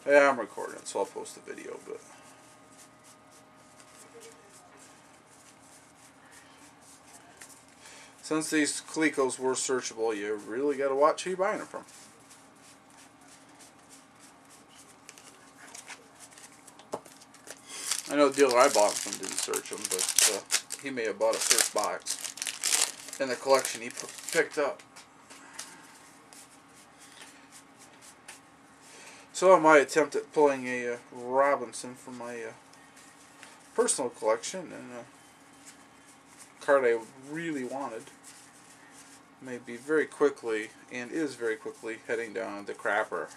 Yeah, I'm recording it, so I'll post the video, but since these Colecos were searchable, you really got to watch who you're buying it from. I know the dealer I bought them from didn't search them, but he may have bought a search box in the collection he picked up. So my attempt at pulling a Robinson from my personal collection, and a card I really wanted, may be very quickly, and is very quickly, heading down the crapper.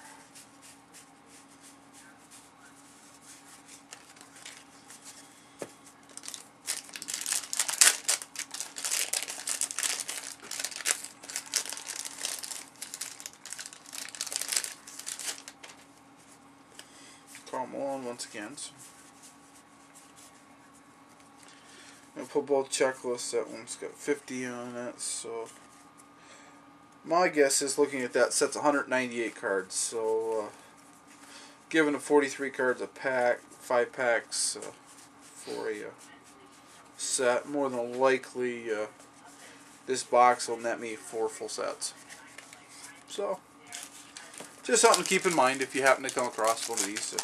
Carl Malone once again. So I'm going to put both checklists. That one's got 50 on it, so my guess is, looking at that, set's 198 cards. So given a 43 cards a pack, 5 packs for a set, more than likely this box will net me 4 full sets. So just something to keep in mind if you happen to come across one of these.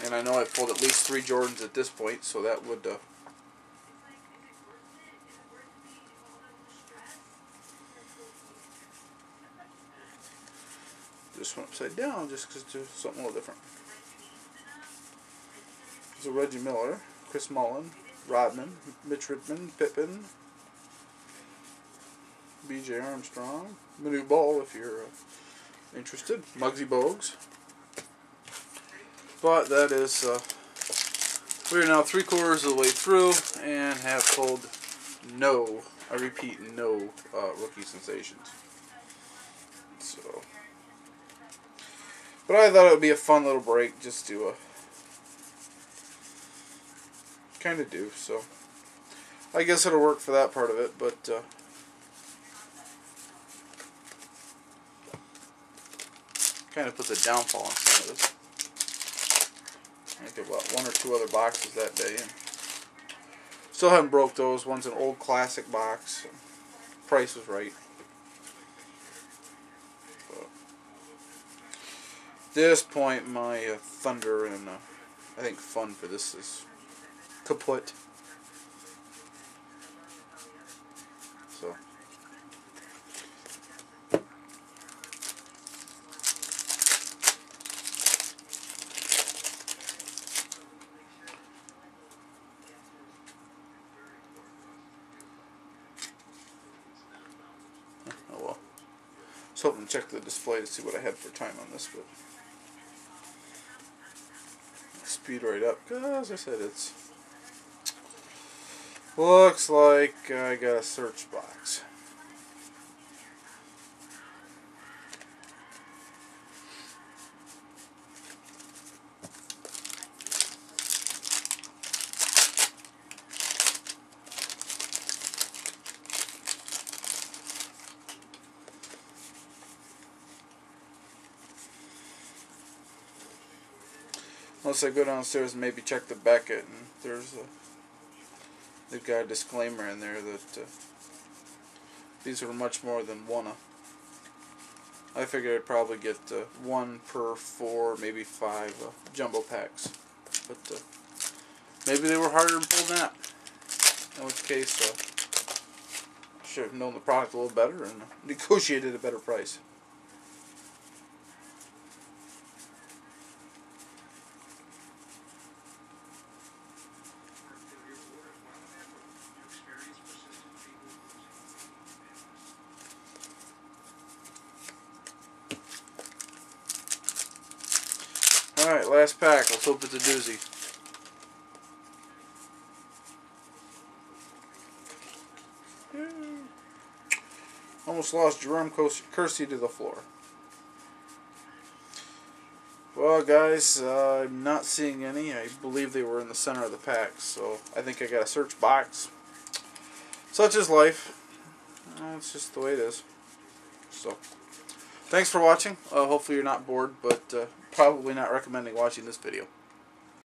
And I know I've pulled at least 3 Jordans at this point, so that would this one upside down just because it's something a little different. There's a Reggie Miller, Chris Mullin, Rodman, Mitch Richmond, Pippen, B.J. Armstrong, Manute Ball if you're interested, Muggsy Bogues. But that is, we are now 3/4 of the way through and have pulled no, I repeat, no rookie sensations. So, but I thought it would be a fun little break just to kind of do. So I guess it'll work for that part of it, but kind of puts a downfall on some of this. I think about 1 or 2 other boxes that day, and still haven't broke those. One's an old classic box. Price was right. But at this point, my thunder and I think fun for this is kaput. So. Oh well. I was hoping to check the display to see what I had for time on this, but speed right up, because as I said, it's looks like I got a search box. Unless I go downstairs and maybe check the Beckett, and they've got a disclaimer in there that these are much more than one. I figured I'd probably get 1 per 4, maybe 5 jumbo packs, but maybe they were harder to pull than that. In which case, I should have known the product a little better and negotiated a better price. Alright, last pack. Let's hope it's a doozy. Almost lost Jerome Kersey to the floor. Well, guys, I'm not seeing any. I believe they were in the center of the pack, so I think I got a search box. Such is life. It's just the way it is. So, Thanks for watching. Hopefully you're not bored, but probably not recommending watching this video.